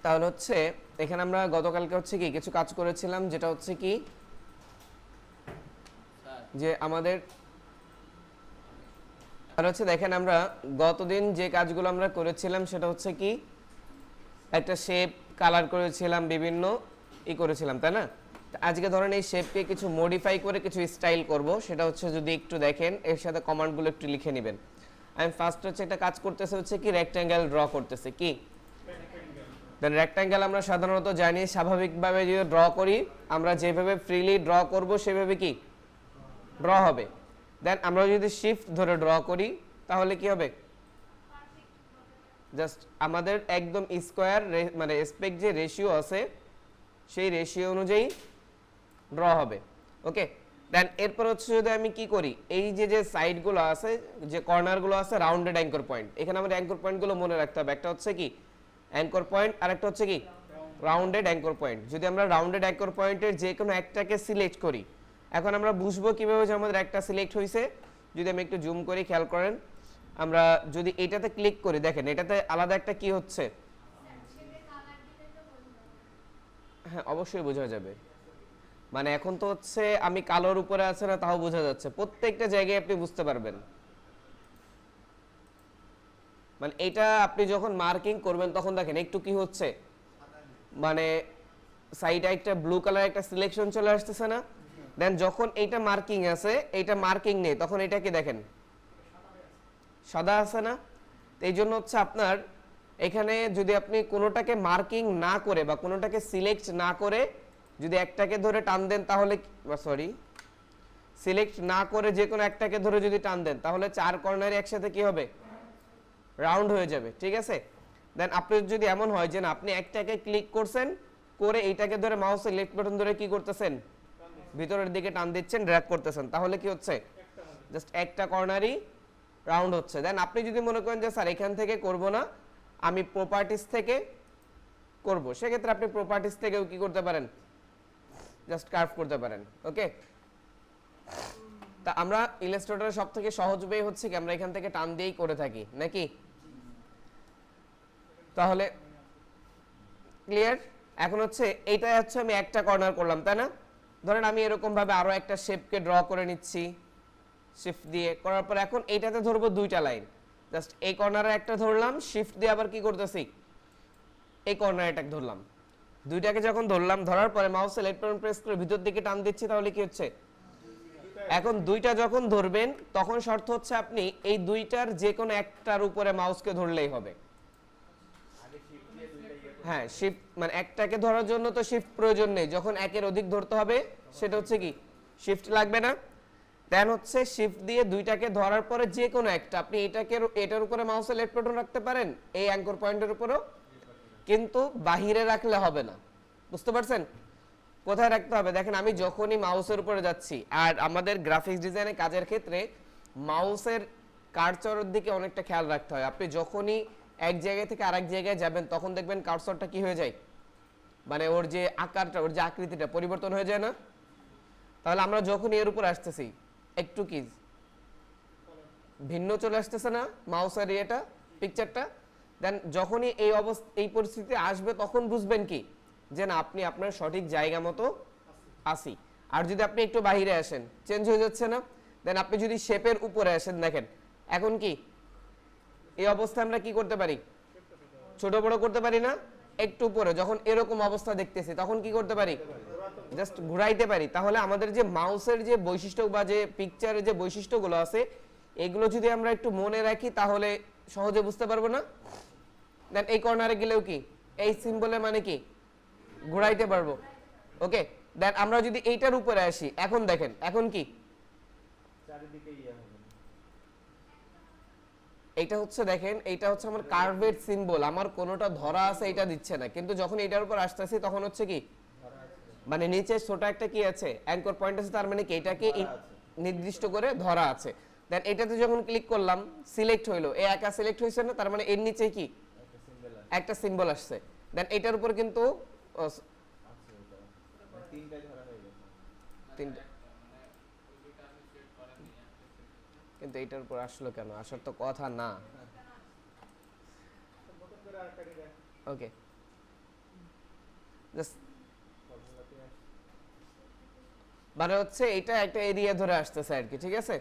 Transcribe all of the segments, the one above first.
তাহলে হচ্ছে এখানে আমরা গতকালকে হচ্ছে কি কিছু কাজ করেছিলাম, যেটা হচ্ছে কি যে আমাদের আর হচ্ছে দেখেন আমরা গতদিন যে কাজগুলো আমরা করেছিলাম সেটা হচ্ছে কি একটা শেপ কালার করেছিলাম, বিভিন্ন করেছিলাম, তাই না? আজকে ধরেন এই শেপকে কিছু মডিফাই করে কিছু স্টাইল করব, সেটা হচ্ছে যদি একটু দেখেন এর সাথে কমান্ডগুলো একটু লিখে নেবেন। আমি ফার্স্ট হচ্ছে একটা কাজ করতেছে হচ্ছে কি রেক্ট্যাঙ্গেল ড্র করতেছে। কি দেন রেক্ট্যাঙ্গেল আমরা সাধারণত জানি স্বাভাবিকভাবে যদি ড্র করি আমরা যেভাবে ফ্রিলি ড্র করব সেভাবে কি ড্র হবে। দেন আমরা যদি শিফট ধরে ড্র করি তাহলে কি হবে, জাস্ট আমাদের একদম স্কোয়ার মানে এসপেক্ট যে রেশিও আছে সেই রেশিও অনুযায়ী ড্র হবে। ওকে, দেন এরপর হচ্ছে যদি আমি কি করি, এই যে যে সাইডগুলো আছে, যে কর্নারগুলো আছে, রাউন্ডেড অ্যাঙ্কর পয়েন্ট, এখানে আমাদের অ্যাঙ্কর পয়েন্টগুলো মনে রাখতে হবে। একটা হচ্ছে কি অ্যাঙ্কর পয়েন্ট আর একটা হচ্ছে কি রাউন্ডেড অ্যাঙ্কর পয়েন্ট। যদি আমরা রাউন্ডেড অ্যাঙ্কর পয়েন্টের যে কোনো একটাকে সিলেক্ট করি, এখন আমরা বুঝবো কিভাবে যে আমাদের একটা সিলেক্ট হয়েছে। যদি আমি একটু জুম করি খেয়াল করেন, আমরা যদি এটাতে ক্লিক করি দেখেন এটাতে আলাদা একটা কি হচ্ছে, হ্যাঁ অবশ্যই বোঝা যাবে। মানে এখন তো হচ্ছে আমি কালোর উপরে আছে না তাও বোঝা যাচ্ছে, প্রত্যেকটা জায়গায় আপনি বুঝতে পারবেন। মানে এটা আপনি যখন মার্কিং করবেন তখন দেখেন একটু কি হচ্ছে, মানে সাইডে একটা ব্লু কালার একটা সিলেকশন চলে আসতেছে না। দেন যখন এইটা মার্কিং আছে এইটা মার্কিং নেই তখন এটা কি দেখেন সাদা আছে না। তো এই জন্য হচ্ছে আপনার এখানে যদি আপনি কোনোটাকে মার্কিং না করে বা কোনোটাকে সিলেক্ট না করে যদি একটাকে ধরে টান দেন তাহলে সরি সিলেক্ট না করে যে কোনো একটাকে ধরে যদি টান দেন তাহলে চার কর্নারে একসাথে কি হবে, রাউন্ড হয়ে যাবে। ঠিক আছে, দেন আপনি যদি এমন হয় যে না আপনি একটাকে ক্লিক করছেন করে এইটাকে ধরে মাউসের লেফট বাটন ধরে কি করতেছেন, ভিতরের দিকে টান দিচ্ছেন, ড্র্যাগ করতেছেন, তাহলে কি হচ্ছে জাস্ট একটা কর্নারই রাউন্ড হচ্ছে। দেন আপনি যদি মনে করেন যে স্যার এখান থেকে করব না আমি প্রপার্টিস থেকে করব, সেক্ষেত্রে আপনি প্রপার্টিস থেকেও কি করতে পারেন, জাস্ট কার্ভ করতে পারেন। ওকে, তা আমরা ইলাস্ট্রেটরের সব থেকে সহজ ওয়ে হচ্ছে কি আমরা এখান থেকে টান দিয়েই করে থাকি নাকি। তাহলে ক্লিয়ার, এখন হচ্ছে এইটা হচ্ছে আমি একটা কর্নার করলাম তাই না। ধরেন আমি এরকম ভাবে আরো একটা শেপকে ড্র করে নিচ্ছি শিফট দিয়ে, করার পর এখন এইটাতে ধরবো দুইটা লাইন, জাস্ট এই কর্নারে একটা ধরলাম, শিফট দিয়ে আবার কি করতেছি এই কর্নারে একটা ধরলাম, দুইটাকে যখন ধরলাম ধরার পরে মাউসে লেফট বাটন প্রেস করে ভিতর দিকে টান দিচ্ছি, তাহলে কি হচ্ছে এখন দুইটা যখন ধরবেন তখন শর্ত হচ্ছে আপনি এই দুইটার যে কোনো একটার উপরে মাউসকে ধরলেই হবে। হ্যাঁ শিফট মানে একটাকে ধরার জন্য তো শিফট প্রয়োজন নেই, যখন একের অধিক ধরতে হবে সেটা হচ্ছে কি শিফট লাগবে না। দেন হচ্ছে শিফট দিয়ে দুইটাকে ধরার পরে যে কোনো একটা আপনি এটার উপরে মাউসের লেফট বাটন রাখতে পারেন, এই অ্যাঙ্কর পয়েন্টের উপরেও, কিন্তু বাহিরে রাখলে হবে না। বুঝতে পারছেন কোথায় রাখতে হবে? দেখেন আমি যখনই মাউসের উপরে যাচ্ছি, আর আমাদের গ্রাফিক্স ডিজাইনের কাজের ক্ষেত্রে মাউসের কার্সরের দিকে অনেকটা খেয়াল রাখতে হয়। আপনি যখনই এক জায়গা থেকে আরেক জায়গায় যাবেন তখন দেখবেন কার্সরটা কি হয়ে যায়, মানে ওর যে আকারটা ওর যে আকৃতিটা পরিবর্তন হয়ে যায় না। তাহলে আমরা যখনই এর উপর আসতেছি একটু কি ভিন্ন চলে আসতেছে না মাউসের এটা পিকচারটা। দেন যখনই এই পরিস্থিতি আসবে তখন বুঝবেন কি যে না আপনি আপনার সঠিক জায়গা মতো আসি। আর যদি আপনি একটু বাইরে আসেন চেঞ্জ হয়ে যাচ্ছে না। দেন আপনি যদি শেপের উপরে আসেন দেখেন এখন কি এই অবস্থায় আমরা কি করতে পারি, ছোট বড় করতে পারি না। একটু উপরে যখন এরকম অবস্থা দেখতেছি তখন কি করতে পারি, জাস্ট ঘুরাইতে পারি। তাহলে আমাদের যে মাউসের যে বৈশিষ্ট্য বা যে পিকচারের যে বৈশিষ্ট্যগুলো আছে এগুলো যদি আমরা একটু মনে রাখি তাহলে সহজে বুঝতে পারবো না। দেন এই কর্নারে গেলেও কি এই সিম্বলের মানে কি ঘুরাইতে পারবো। ওকে, দেন আমরা যদি এইটার উপরে আসি এখন দেখেন এখন কি এইটা হচ্ছে দেখেন এইটা হচ্ছে আমার কার্ভের সিম্বল, আমার কোনোটা ধরা আছে এটা দিচ্ছে না, কিন্তু যখন এটার উপর আসতেছি তখন হচ্ছে কি মানে নিচে ছোট একটা কি আছে অ্যাঙ্কর পয়েন্ট আছে, তার মানে কি এটাকে নির্দিষ্ট করে ধরা আছে। দেন এটাতে যখন ক্লিক করলাম সিলেক্ট হইলো, এই একা সিলেক্ট হয়েছে না, তার মানে এর নিচে কি একটা সিম্বল আসছে। দেন এটার উপর কিন্তু তিনটা, কিন্তু এটার উপর আসলো কেন, আসার তো কথা না। ওকে জাস্ট মানে হচ্ছে এটা একটা এরিয়া ধরে আসতেছে আর কি, ঠিক আছে,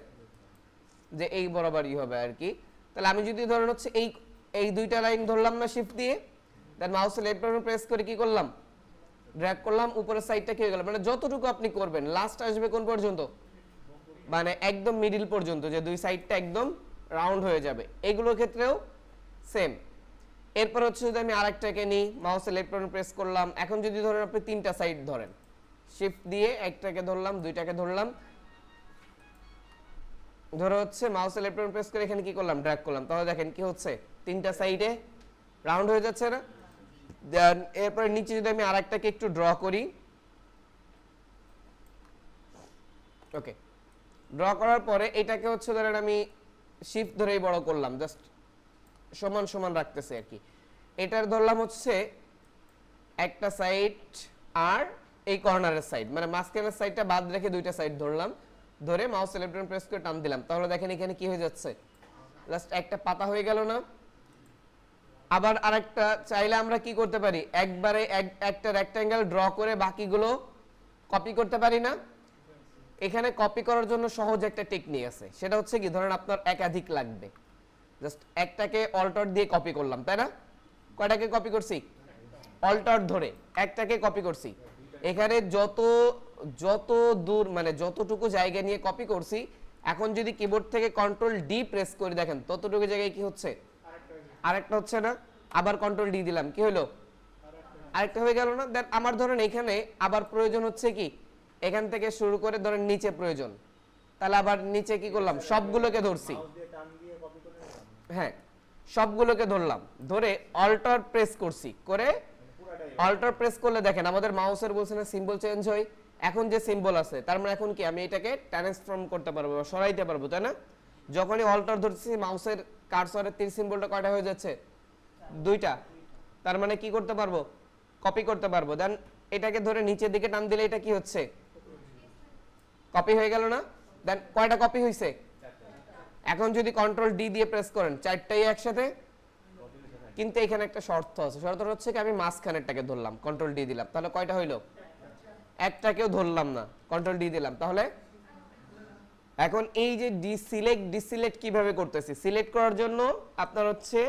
যে এই বরাবরই হবে আর কি। তাহলে আমি যদি ধরেন হচ্ছে এই দুইটা লাইন ধরলাম না শিফট দিয়ে, দেন মাউসের লেফট বাটন প্রেস করে কি করলাম, ড্র্যাগ করলাম, উপরের সাইডটা কি হয়ে গেল, মানে যতটুকু আপনি করবেন লাস্ট আসবে কোন পর্যন্ত, মানে একদম মিডিল পর্যন্ত, যে দুই সাইডটা একদম রাউন্ড হয়ে যাবে। এগুলোর ক্ষেত্রেও সেম। এরপর হচ্ছে যদি আমি আরেকটাকে নিই, মাউসের লেফট বাটন প্রেস করলাম, এখন যদি ধরেন আপনি তিনটা সাইড ধরেন, শিফট দিয়ে একটাকে ধরলাম, দুইটাকে ধরলাম, ধরে হচ্ছে মাউসের লেফট বাটন প্রেস করে এখানে কি করলাম, ড্র্যাগ করলাম, তাহলে দেখেন কি হচ্ছে, তিনটা সাইডে রাউন্ড হয়ে যাচ্ছে না। দেন এরপরে নিচে যদি আমি আরেকটাকে একটু ড্র করি, ওকে, ড্র করার পরে এটাকে হচ্ছে ধরেন আমি শিফট ধরেই বড় করলাম, জাস্ট সমান সমান রাখতেছে আর কি। এটার ধরলাম হচ্ছে একটা সাইড আর এই কর্নারের সাইড, মানে মাঝখানের সাইডটা বাদ রেখে দুইটা সাইড ধরলাম, ধরে মাউসের লেফট বাটন প্রেস করে টান দিলাম, তাহলে দেখেন এখানে কি হয়ে যাচ্ছে, জাস্ট একটা পাতা হয়ে গেল না। আবার আরেকটা চাইলে আমরা কি করতে পারি, একবারে একটা রেক্ট্যাঙ্গেল ড্র করে বাকিগুলো কপি করতে পারি না। এখানে কপি করার জন্য সহজ একটা টেকনিক আছে, সেটা হচ্ছে কি, ধরেন আপনার একাধিক লাগবে, জাস্ট একটাকে অল্টার দিয়ে কপি করলাম, তাই না, কয়টাকে কপি করছি, অল্টার ধরে একটাকে কপি করছি, এখানে যত দূর মানে যতটুকু জায়গা নিয়ে কপি করছি, এখন যদি কিবোর্ড থেকে কন্ট্রোল ডি প্রেস করে দেখেন ততটুকু জায়গায় কি হচ্ছে, আরেকটা হচ্ছে না, আবার কন্ট্রোল ডি দিলাম, কি হলো, আরেকটা হয়ে গেল না। দেন আমার ধরেন এখানে আবার প্রয়োজন হচ্ছে কি, এখান থেকে শুরু করে ধরেন নিচে প্রয়োজন, তাহলে আবার নিচে কি করলাম, সবগুলোকে ধরছি, হ্যাঁ সবগুলোকে ধরলাম, ধরে অল্টার প্রেস করছি, করে অল্টার প্রেস করলে দেখেন আমাদের মাউসের বলছে না সিম্বল চেঞ্জ হয়, এখন যে সিম্বল আছে তার মানে এখন কি আমি এটাকে ট্রান্সফর্ম করতে পারবো বা সরাইতে পারবো, তাই না। যখনই অল্টার ধরছি মাউসের কার্সরের তীর সিম্বলটা কয়টা হয়ে যাচ্ছে, দুইটা, তার মানে কি করতে পারবো, কপি করতে পারবো। দেন এটাকে ধরে নিচের দিকে টান দিলে এটা কি হচ্ছে, কপি হয়ে গেল না। দেন কয়টা কপি হইছে, এখন যদি কন্ট্রোল ডি দিয়ে প্রেস করেন চারটাই একসাথে, কিন্তু এখানে একটা শর্ত আছে, শর্তটা হচ্ছে কি আমি মাঝখানেরটাকে ধরলাম, কন্ট্রোল ডি দিলাম, তাহলে কয়টা হইলো, একটাকেও ধরলাম না, কন্ট্রোল ডি দিলাম, তাহলে এখন এই যে ডিসিলেক্ট কিভাবে করতেছি, সিলেক্ট করার জন্য আপনার হচ্ছে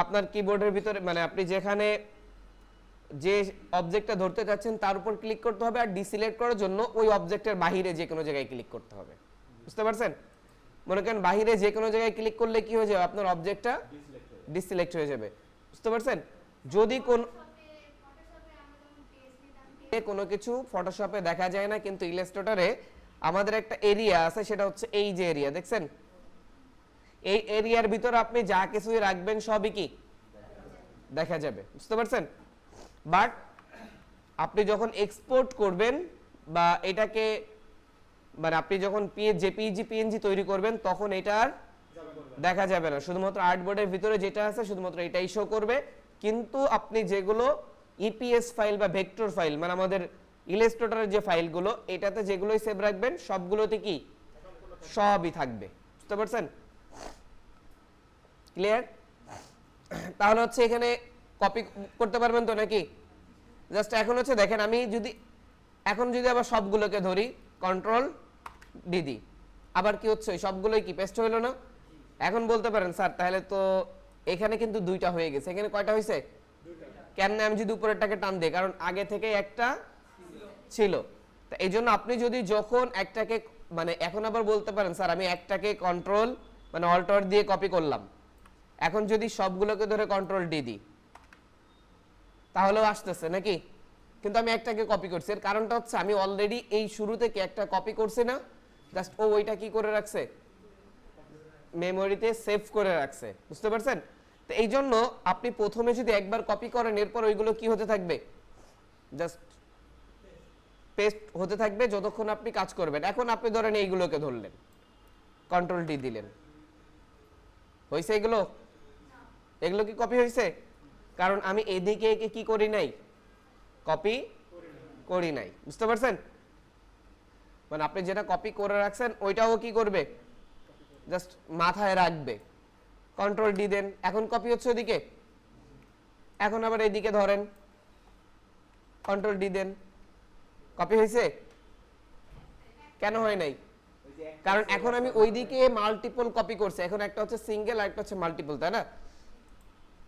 আপনার কিবোর্ডের ভিতরে মানে আপনি যেখানে যে অবজেক্টটা ধরতে চাচ্ছেন তার উপর ক্লিক করতে হবে, আর ডিসিলেক্ট করার জন্য ওই অবজেক্টের বাইরে যে কোনো জায়গায় ক্লিক করতে হবে, বুঝতে পারছেন। মনে করেন বাইরে যে কোনো জায়গায় ক্লিক করলে কি হয়ে যাবে, আপনার অবজেক্টটা ডিসিলেক্ট হয়ে যাবে, বুঝতে পারছেন। যদি কোনো কিছু ফটোশপে দেখা যায় না, কিন্তু ইলাস্ট্রেটরে আমাদের একটা এরিয়া আছে, সেটা হচ্ছে এই যে এরিয়া দেখছেন, এই এরিয়ার ভিতরে আপনি যা কিছুই রাখবেন সবই কি দেখা যাবে, বুঝতে পারছেন। বাট আপনি যখন এক্সপোর্ট করবেন বা এটাকে মানে আপনি যখন জেপিইজি পিএনজি তৈরি করবেন তখন এটা আর দেখা যাবে না, শুধুমাত্র আর্টবোর্ডের ভিতরে যেটা আছে শুধুমাত্র এটাই শো করবে। কিন্তু আপনি যেগুলো ইপিএস ফাইল বা ভেক্টর ফাইল মানে আমাদের ইলাস্ট্রেটরের যে ফাইলগুলো, এটাতে যেগুলোই সেভ রাখবেন সবগুলোতে কি সবই থাকবে, বুঝতে পারছেন, ক্লিয়ার। তাহলে হচ্ছে এখানে কপি করতে পারবেন তো নাকি, জাস্ট এখন হচ্ছে দেখেন আমি যদি এখন যদি আবার সবগুলোকে ধরি কন্ট্রোল ডি দিই, আবার কি হচ্ছে সবগুলোই কি পেস্ট হইলো না। এখন বলতে পারেন স্যার তাহলে তো এখানে কিন্তু দুইটা হয়ে গেছে, এখানে কয়টা হয়েছে, কেমনে আমি যদি উপরেরটাকে টান দিই, কারণ আগে থেকে একটা ছিল, তা এই জন্য আপনি যদি যখন একটাকে মানে এখন আবার বলতে পারেন স্যার আমি একটাকে কন্ট্রোল মানে অল্টার দিয়ে কপি করলাম, এখন যদি সবগুলোকে ধরে কন্ট্রোল ডি দিই তাহলেও আসতেছে নাকি, কিন্তু আমি একটাকে কপি করছি, এর কারণটা হচ্ছে আমি অলরেডি এই শুরু থেকে একটা কপি করছি না, জাস্ট ও ওইটা কি করে রাখছে, মেমোরিতে সেভ করে রাখছে, বুঝতে পারছেন। তো এই জন্য আপনি প্রথমে যদি একবার কপি করেন এরপর ওইগুলো কি হতে থাকবে, জাস্ট পেস্ট হতে থাকবে যতক্ষণ আপনি কাজ করবেন। এখন আপনি ধরেন এইগুলোকে ধরলেন, কন্ট্রোল ডি দিলেন, হয়েছে এগুলো, এগুলো কি কপি হয়েছে, কারণ আমি এদিকে একে কি করি নাই, কপি করি নাই, বুঝতে পারছেন। মানে আপনি যেটা কপি করে রাখছেন ওইটাও কি করবে, জাস্ট মাথায় রাখবে, কন্ট্রোল ডি দেন, এখন কপি হচ্ছে ওদিকে, এখন আবার এইদিকে ধরেন, কন্ট্রোল ডি দেন, কপি হয়েছে? কেন হয় নাই? কারণ এখন আমি ওইদিকে মাল্টিপল কপি করছি, এখন একটা হচ্ছে সিঙ্গেল আর একটা হচ্ছে মাল্টিপল, তাই না?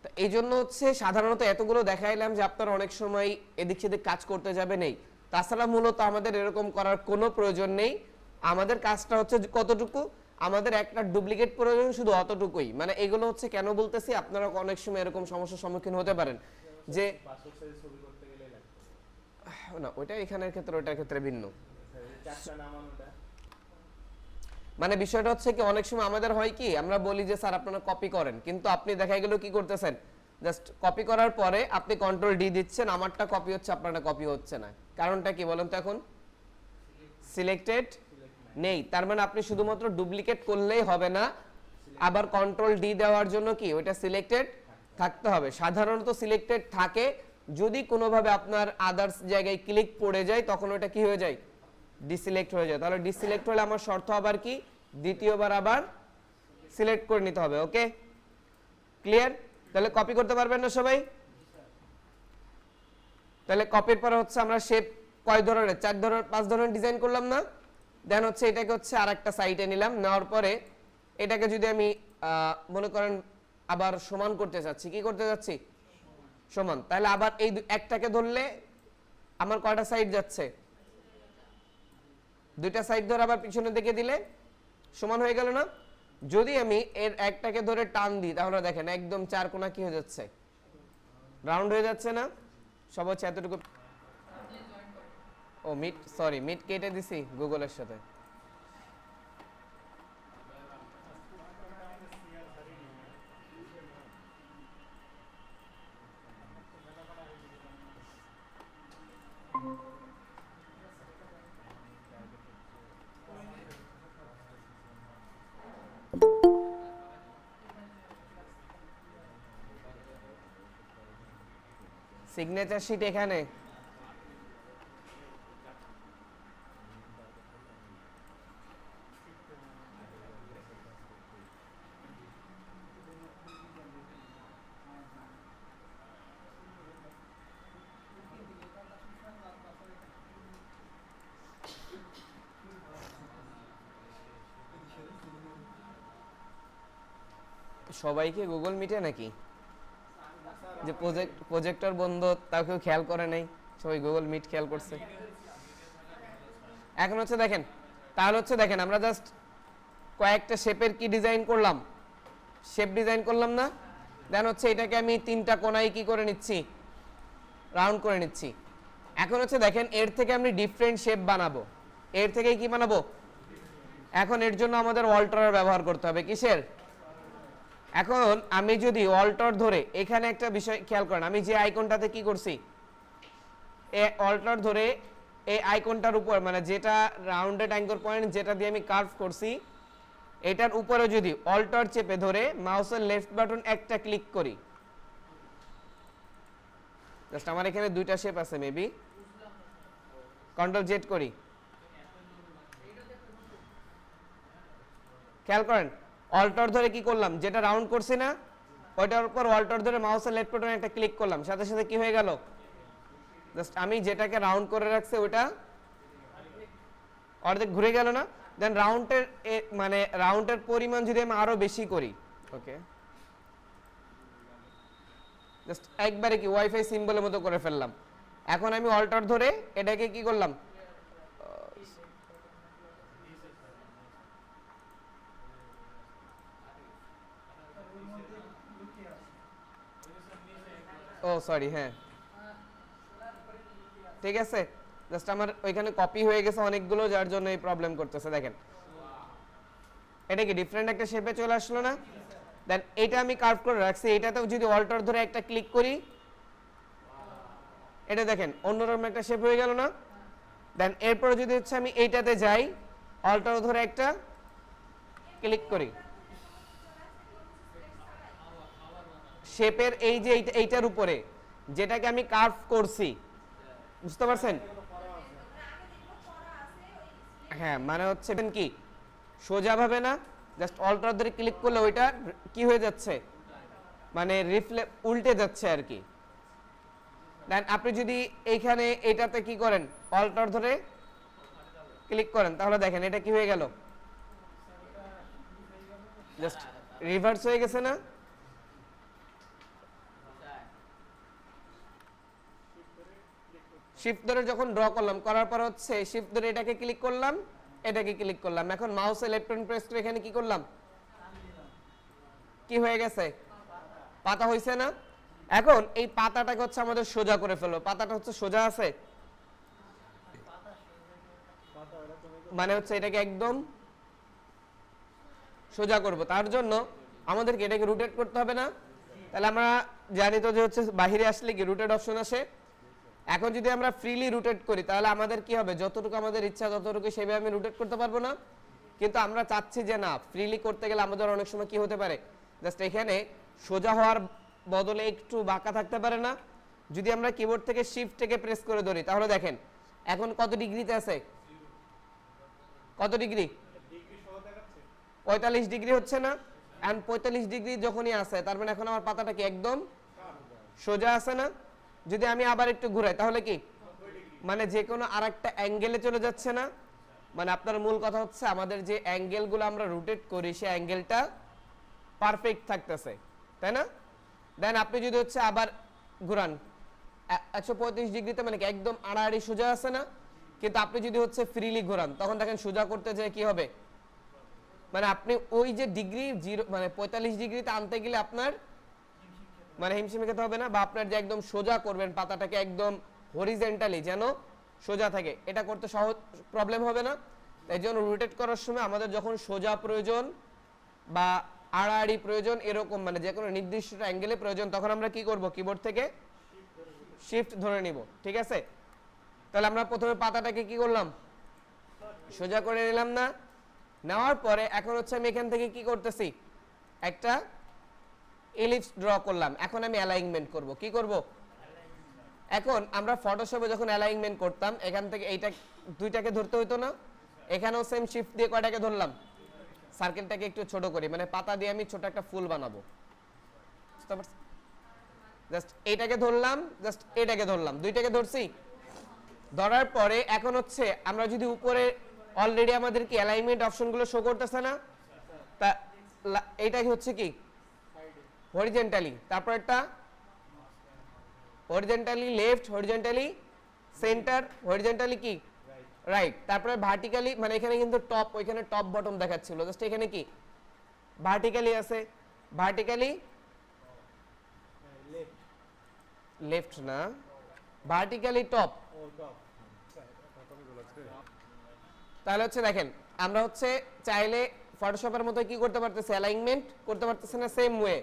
তো এই জন্য হচ্ছে সাধারণত এতগুলো দেখাইলাম যে আপনারা অনেক সময় এদিক সেদিক কাজ করতে যাবে নেই। তাছাড়া মূলত আমাদের এরকম করার কোনো প্রয়োজন নেই। আমাদের কাজটা হচ্ছে কতটুকু, আমাদের একটা ডুপ্লিকেট প্রয়োজন শুধু অতটুকুই। মানে এগুলো হচ্ছে কেন বলতেছি, আপনারা অনেক সময় এরকম সমস্যার সম্মুখীন হতে পারেন যে না ওইটা এখানের ক্ষেত্রে ওইটার ক্ষেত্রে ভিন্ন। মানে বিষয়টা হচ্ছে কি, অনেক সময় আমাদের হয় কি, আমরা বলি যে স্যার আপনারা কপি করেন, কিন্তু আপনি দেখা গেল কি করতেছেন, জাস্ট কপি করার পরে আপনি কন্ট্রোল ডি দিচ্ছেন, আমারটা কপি হচ্ছে আপনারটা কপি হচ্ছে না। কারণটা কি বলেন তো? এখন সিলেক্টেড নেই, তার মানে আপনি শুধুমাত্র ডুপ্লিকেট করলেই হবে না, আবার কন্ট্রোল ডি দেওয়ার জন্য কি ওইটা সিলেক্টেড থাকতে হবে। সাধারণত সিলেক্টেড থাকে, যদি কোনোভাবে আপনার আদার্স জায়গায় ক্লিক পড়ে যায় তখন ওটা কি হয়ে যায়, ডিসিলেক্ট হয়ে যায়। তাহলে ডিসিলেক্ট হলে আমার শর্ত আবার কি, দ্বিতীয়বার আবার সিলেক্ট করে নিতে হবে। ওকে, ক্লিয়ার? তাহলে কপি করতে পারবেন না সবাই? তাহলে কপির পরে হচ্ছে আমরা শেপ কয় ধরনের, 4 ধরনের 5 ধরনের ডিজাইন করলাম না? দেন হচ্ছে এটাকে হচ্ছে আরেকটা সাইডে নিলাম, নেওয়ার পরে এটাকে যদি আমি মনে করেন আবার সমান করতে চাচ্ছি, কি করতে যাচ্ছি, সমান, তাহলে আবার এই একটাকে ধরলে আমার কয়টা সাইড যাচ্ছে, 2টা সাইড ধরে আবার পিছনের দিকে দিলে সমান হয়ে গেল না? যদি আমি এর একটাকে ধরে টান দিই তাহলে দেখেন একদম 4 কোণা কি হয়ে যাচ্ছে, রাউন্ড হয়ে যাচ্ছে না? সব হচ্ছে এতটুকু। ও মিট, সরি মিট কেটে দিছি গুগলের সাথে। সিগনেচার শিট এখানে, সবাইকে গুগল মিটে নাকি? যে প্রজেক্টর বন্ধ তাও কেউ খেয়াল করে নাই, সবাই গুগল মিট খেয়াল করছে। এখন হচ্ছে দেখেন, তাহলে হচ্ছে দেখেন আমরা জাস্ট কয়েকটা শেপের কি ডিজাইন করলাম, শেপ ডিজাইন করলাম না? দেন হচ্ছে এটাকে আমি 3টা কোণায় কি করে নিচ্ছি, রাউন্ড করে নিচ্ছি। এখন হচ্ছে দেখেন এর থেকে আমি ডিফারেন্ট শেপ বানাবো, এর থেকে কি বানাবো? এখন এর জন্য আমাদের অল্টার ব্যবহার করতে হবে। কিসের? এখন আমি যদি অল্টার ধরে, এখানে একটা বিষয় খেয়াল করেন, আমি যে আইকনটাতে কি করছি, অল্টার ধরে এই আইকনটার উপর, মানে যেটা রাউন্ডেড অ্যাঙ্কর পয়েন্ট যেটা দিয়ে আমি কার্ভ করছি, এটার উপরে যদি অল্টার চেপে ধরে মাউসের লেফট বাটন একটা ক্লিক করি, জাস্ট আমার এখানে 2টা শেপ আছে, মেবি কন্ট্রোল জেড করি, খেয়াল করেন অল্টার ধরে কি করলাম, যেটা রাউন্ড করছি না ওইটার উপর অল্টার ধরে মাউসের লেফট বাটনে একটা ক্লিক করলাম, সাথে সাথে কি হয়ে গেল, জাস্ট আমি যেটাকে রাউন্ড করে রাখছি ওটা অর্ধেক ঘুরে গেল না? দেন রাউন্ডের মানে রাউন্ডের পরিমাণ যদি আমি আরো বেশি করি, ওকে জাস্ট একবারে কি ওয়াইফাই সিম্বলের মতো করে ফেললাম। এখন আমি অল্টার ধরে এটাকে কি করলাম, ও সরি, হ্যাঁ ঠিক আছে, জাস্ট আমার ওইখানে কপি হয়ে গেছে অনেকগুলো, যার জন্য এই প্রবলেম করতেছে। দেখেন এটা কি ডিফারেন্ট একটা শেপে চলে আসলো না? দেন এটা আমি কার্ভ করে রাখছি, এটাতেও যদি অল্টার ধরে একটা ক্লিক করি, এটা দেখেন অন্যরকম একটা শেপ হয়ে গেল না? দেন এরপরে যদি হচ্ছে আমি এইটাতে যাই, অল্টার ধরে একটা ক্লিক করি, শেপের এই যে এইটার উপরে যেটাকে আমি কার্ভ করছি, বুঝতে পারছেন? হ্যাঁ মানে হচ্ছে কি সোজা ভাবে না, জাস্ট অল্টার ধরে ক্লিক করলে ওইটা কি হয়ে যাচ্ছে, মানে উল্টে যাচ্ছে আর কি, দেন আপনি যদি এইখানে এটাতে কি করেন অল্টার ধরে ক্লিক করেন তাহলে দেখেন এটা কি হয়ে গেল, জাস্ট রিভার্স হয়ে গেছে না? শিফট ধরে যখন ড্র করলাম, করার পর হচ্ছে শিফট ধরে এটাকে ক্লিক করলাম, এটাকে ক্লিক করলাম, এখন মাউসে লেফট বাটন প্রেস করে এখানে কি করলাম, কি হয়ে গেছে, পাতা হইছে না? এখন এই পাতাটাকে হচ্ছে আমাদের সোজা করে ফেলবো। পাতাটা হচ্ছে সোজা আছে, মানে হচ্ছে এটাকে একদম সোজা করব। তার জন্য আমাদেরকে এটাকে রোটেট করতে হবে না? তাহলে আমরা জানি তো যে হচ্ছে বাহিরে আসলে কি রোটেট অপশন আসে। এখন যদি আমরা ফ্রিলি রোটেট করি তাহলে আমাদের কি হবে, যতটুকু আমাদের ইচ্ছা ততটুকু সেভাবে আমি রোটেট করতে পারবো না। কিন্তু আমরা চাচ্ছি যে না, ফ্রিলি করতে গেলে আমাদের অনেক সময় কি হতে পারে, জাস্ট এখানে সোজা হওয়ার বদলে একটু বাঁকা থাকতে পারে না? যদি আমরা কিবোর্ড থেকে শিফট থেকে প্রেস করে ধরি তাহলে দেখেন এখন কত ডিগ্রিতে আছে, কত ডিগ্রি, 45 ডিগ্রি হচ্ছে না? এন্ড 45 ডিগ্রি যখনই আছে তার মানে এখন আমার পাতাটা কি একদম সোজা আছে না? যদি আমি আবার একটু ঘুরাই তাহলে কি, মানে যে কোনো আরেকটা অ্যাঙ্গেলে চলে যাচ্ছে না? মানে আপনার মূল কথা হচ্ছে আমাদের যে অ্যাঙ্গেলগুলো আমরা রোটেট করি সেই অ্যাঙ্গেলটা পারফেক্ট থাকতেছে, তাই না? দেন আপনি যদি হচ্ছে আবার ঘুরান 135 ডিগ্রিতে, মানে কি একদম আড়াআড়ি সোজা আছে না? কিন্তু আপনি যদি হচ্ছে ফ্রিলি ঘোরান তখন দেখেন সোজা করতে যেয়ে কি হবে, মানে আপনি ওই যে ডিগ্রি 0 মানে 45 ডিগ্রিতে আনতে গেলে আপনার মানে হিমশিম খেতে হবে না, বা আপনার যে একদম সোজা করবেন পাতাটাকে একদম হরিজেন্টালি যেন সোজা থাকে, এটা করতে সহজ প্রবলেম হবে না। তাই জন্য রোটেট করার সময় আমাদের যখন সোজা প্রয়োজন বা আড়াআড়ি প্রয়োজন, এরকম মানে যে কোনো নির্দিষ্ট অ্যাঙ্গেলে প্রয়োজন, তখন আমরা কি করব, কিবোর্ড থেকে শিফট ধরে নিব। ঠিক আছে? তাহলে আমরা প্রথমে পাতাটাকে কি করলাম, সোজা করে নিলাম না? নেওয়ার পরে এখন হচ্ছে আমি এখান থেকে কি করতেছি, একটা এলিপস ড্র করলাম। এখন আমি অ্যালাইনমেন্ট করব। কি করব? এখন আমরা ফটোশপে যখন অ্যালাইনমেন্ট করতাম এখান থেকে এইটা দুইটাকে ধরতে হইতো না? এখানেও সেম শিফট দিয়ে কয়টাকে ধরলাম, সার্কেলটাকে একটু ছোট করি, মানে পাতা দিয়ে আমি ছোট একটা ফুল বানাবো। জাস্ট এইটাকে ধরলাম, জাস্ট এটাকে ধরলাম, দুইটাকে ধরছি। ধরার পরে এখন হচ্ছে আমরা যদি উপরে অলরেডি আমাদের কি অ্যালাইনমেন্ট অপশনগুলো শো করতেছে না? তা এইটা হচ্ছে কি হরিজেন্টালি, তারপর একটা horizontally left, horizontally centre, horizontally কি রাইট, তারপরে ভার্টিক্যালি, মানে এখানে কিন্তু টপ, ওইখানে টপ বটম দেখাচ্ছিল, জাস্ট এখানে কি ভার্টিক্যালি আছে, ভার্টিক্যালি লেফট না, ভার্টিক্যালি টপ। তাহলে হচ্ছে দেখেন আমরা হচ্ছে চাইলে ফটোশপের মতো কি করতে পারতেছি, অ্যালাইনমেন্ট করতে পারতেছি না সেম ওয়ে।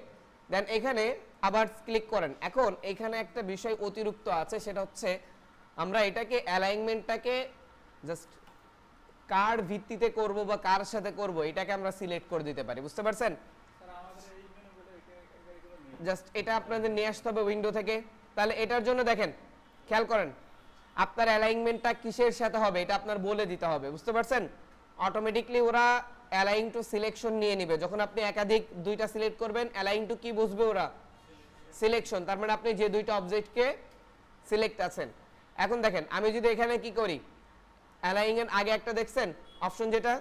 দেন এখানে আবার ক্লিক করেন। এখন এখানে একটা বিষয় অতিরিক্ত আছে, সেটা হচ্ছে আমরা এটাকে অ্যালাইনমেন্টটাকে জাস্ট কার ভিত্তিতে করব বা কার সাথে করব এটাকে আমরা সিলেক্ট করে দিতে পারি। বুঝতে পারছেন? জাস্ট এটা আপনাদের নিয়ে আসতে হবে উইন্ডো থেকে। তাহলে এটার জন্য দেখেন খেয়াল করেন আপনার অ্যালাইনমেন্টটা কিসের সাথে হবে এটা আপনার বলে দিতে হবে। বুঝতে পারছেন? অটোমেটিকলি ওরা অ্যালাইন টু সিলেকশন নিয়ে নেবে। যখন আপনি একাধিক দুইটা সিলেক্ট করবেন অ্যালাইন টু কি বুঝবে ওরা, সিলেকশন। তার মানে আপনি যে দুইটা অবজেক্টকে সিলেক্ট আছেন। এখন দেখেন আমি যদি এখানে কি করি, অ্যালাইন এর আগে একটা দেখছেন অপশন, যেটা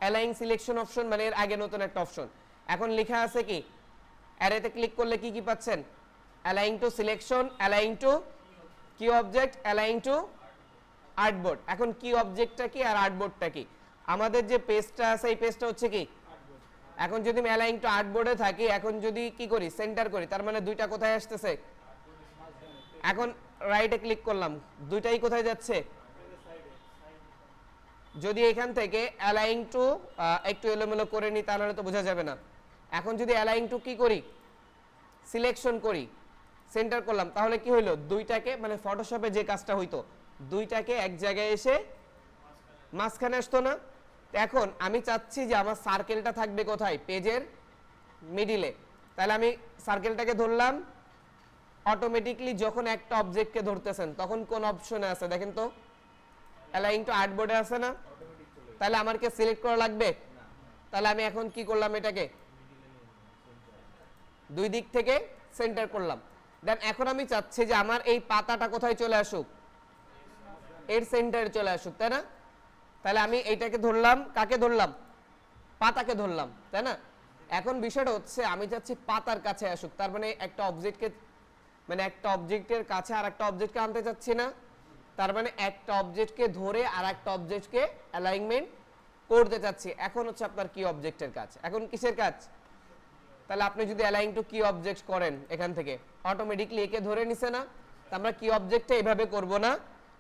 অ্যালাইন সিলেকশন অপশন, মানে এর আগে নতুন একটা অপশন। এখন লেখা আছে কি, অ্যারেতে ক্লিক করলে কি কি পাচ্ছেন, align two selection, align two কি অবজেক্ট, অ্যালাইন টু আর্টবোর্ড। এখন কি অবজেক্টটা কি আর আর্টবোর্ডটা কি, আমাদের যে পেজটা আছে এই পেজটা হচ্ছে কি। এখন যদি আমি অ্যালাইন টু আর্টবোর্ডে থাকি, এখন যদি কি করি সেন্টার করি, তার মানে দুইটা কোথায় আসতেছে, এখন রাইটে ক্লিক করলাম, দুইটাই কোথায় যাচ্ছে। যদি এখান থেকে অ্যালাইন টু একটু এলোমেলো করে নিই তাহলে তো বোঝা যাবে না। এখন যদি অ্যালাইন টু কি করি, সিলেকশন করি, সেন্টার করলাম, তাহলে কি হইলো, দুইটাকে মানে ফটোশপে যে কাজটা হইতো দুইটাকে এক জায়গায় এসে মাঝখানে আসতো না। এখন আমি চাচ্ছি যে আমার সার্কেলটা থাকবে কোথায়, পেজের মিডিলে। তাহলে আমি সার্কেলটাকে ধরলাম, অটোমেটিকলি যখন একটা অবজেক্টকে ধরতেছেন তখন কোন অপশনে আছে দেখেন তো, অ্যালাইন টু আর্টবোর্ডে আছে না? তাহলে আমার কি সিলেক্ট করা লাগবে? তাহলে আমি এখন কি করলাম, এটাকে দুই দিক থেকে সেন্টার করলাম। দেন এখন আমি চাচ্ছি যে আমার এই পাতাটা কোথায় চলে আসুক, এর সেন্টারে চলে আসুক, তাই না? তাহলে আমি এইটাকে ধরলাম, কাকে ধরলাম, পাতাকে ধরলাম, তাই না? এখন বিষয়টা হচ্ছে আমি চাচ্ছি পাতার কাছে আসুক, তার মানে একটা অবজেক্টকে, মানে একটা অবজেক্টের কাছে আর একটা অবজেক্টকে আনতে চাচ্ছি না, তার মানে একটা অবজেক্টকে ধরে আর একটা অবজেক্টকে অ্যালাইনমেন্ট করতে চাচ্ছি। এখন হচ্ছে আপনার কি অবজেক্টের কাজ, এখন কিসের কাজ? তাহলে আপনি যদি অ্যালাইন টু কি অবজেক্ট করেন এখান থেকে অটোমেটিকলি একে ধরে নিছে না? তো আমরা কি অবজেক্টটা এভাবে করব না,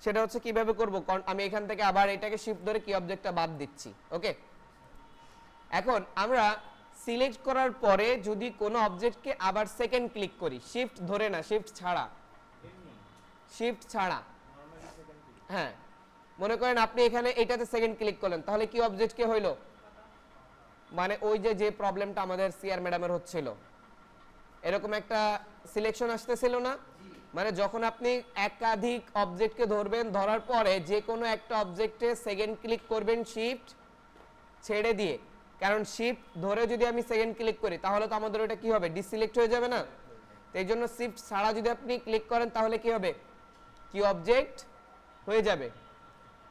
সেটা হচ্ছে কিভাবে করব, আমি এখান থেকে আবার এটাকে শিফট ধরে কি অবজেক্টটা বাদ দিচ্ছি। ওকে, এখন আমরা সিলেক্ট করার পরে যদি কোনো অবজেক্টকে আবার সেকেন্ড ক্লিক করি, শিফট ধরে না, শিফট ছাড়া, শিফট ছাড়া, হ্যাঁ, মনে করেন আপনি এখানে এটাতে সেকেন্ড ক্লিক করলেন, তাহলে কি অবজেক্ট কে হইলো, মানে ওই যে যে প্রবলেমটা আমাদের সিআর ম্যাডামের হচ্ছিল, এরকম একটা সিলেকশন আসতেছিল না? মানে যখন আপনি একাধিক অবজেক্টকে ধরবেন, ধরার পরে যে কোনো একটা অবজেক্টে সেকেন্ড ক্লিক করবেন শিফট ছেড়ে দিয়ে, কারণ শিফট ধরে যদি আমি সেকেন্ড ক্লিক করি তাহলে তো আমাদের ওটা কি হবে, ডিসিলেক্ট হয়ে যাবে না? তো এই জন্য শিফট ছাড়া যদি আপনি ক্লিক করেন তাহলে কি হবে, কি অবজেক্ট হয়ে যাবে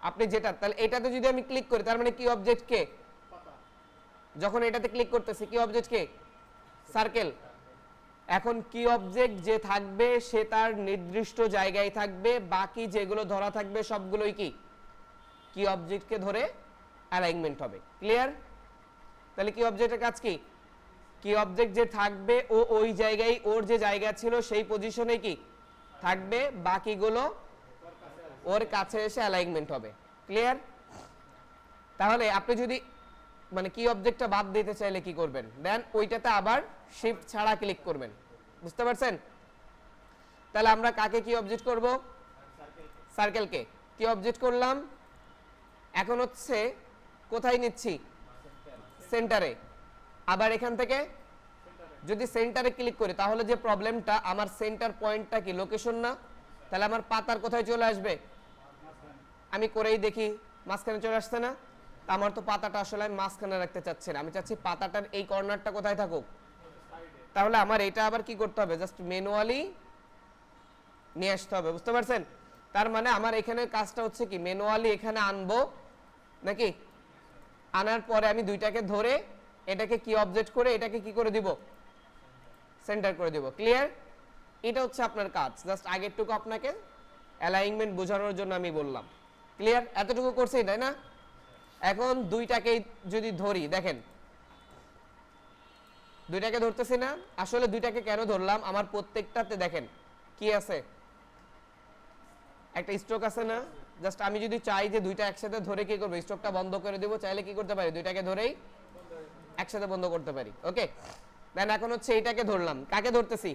আপনি যেটা, তাহলে এটাতে যদি আমি ক্লিক করি তার মানে কি অবজেক্ট কে, যখন এটাতে ক্লিক করতেছি কি অবজেক্ট কে, সার্কেল। এখন কি অবজেক্ট যে থাকবে সে তার নির্দিষ্ট জায়গায় থাকবে, বাকি যেগুলো ধরা থাকবে সবগুলোই কি অবজেক্টকে ধরে অ্যালাইনমেন্ট হবে। ক্লিয়ার? তাহলে কি অবজেক্টের কাজ কি অবজেক্ট যে থাকবে ও ওই জায়গায় ওর যে জায়গা ছিল সেই পজিশনে কি থাকবে, বাকিগুলো ওর কাছে এসে অ্যালাইনমেন্ট হবে। ক্লিয়ার? তাহলে আপনি যদি মানে কি অবজেক্টটা বাদ দিতে চাইলে কি করবেন, দেন ওইটাতে আবার শিফট ছাড়া ক্লিক করবেন। বুঝতে পারছেন? তাহলে আমরা কাকে কি অবজেক্ট করব, সার্কেলকে কি অবজেক্ট করলাম। এখন হচ্ছে কোথায় নিচ্ছি, সেন্টারে। আবার এখান থেকে যদি সেন্টারে ক্লিক করি তাহলে যে প্রবলেমটা, আমার সেন্টার পয়েন্টটা কি লোকেশন না, তাহলে আমার পাতার কোথায় চলে আসবে, আমি করেই দেখি মাঝখানে চলে আসছে না? আমার তো পাতাটা আসলে আমি মাঝখানে রাখতে চাচ্ছি না, আমি চাচ্ছি পাতাটার এই কর্নারটা কোথায় থাকুক। তাহলে আমার এটা আবার কি করতে হবে, জাস্ট ম্যানুয়ালি নিয়ে আসতে হবে। বুঝতে পারছেন? তার মানে আমার এখানে কাজটা হচ্ছে কি, ম্যানুয়ালি এখানে আনবো নাকি, আনার পরে আমি দুইটাকে ধরে এটাকে কি অবজেক্ট করে এটাকে কি করে দিব, সেন্টার করে দিব। ক্লিয়ার? এটা হচ্ছে আপনার কাজ, জাস্ট আগেরটুকু আপনাকে অ্যালাইনমেন্ট বোঝানোর জন্য আমি বললাম। ক্লিয়ার? এতটুকু করছি তাই না? এখন দুইটাকে যদি ধরি, দেখেন দুইটাকে ধরতেছি না, আসলে দুইটাকে কেন ধরলাম, আমার প্রত্যেকটাতে দেখেন কি আছে, একটা স্ট্রোক আছে না? জাস্ট আমি যদি চাই যে দুইটা একসাথে ধরে কি করব, স্ট্রোকটা বন্ধ করে দিব, চাইলে কি করতে পারি, দুইটাকে ধরেই একসাথে বন্ধ করতে পারি। ওকে, দেন এখন হচ্ছে এইটাকে ধরলাম, কাকে ধরতেছি,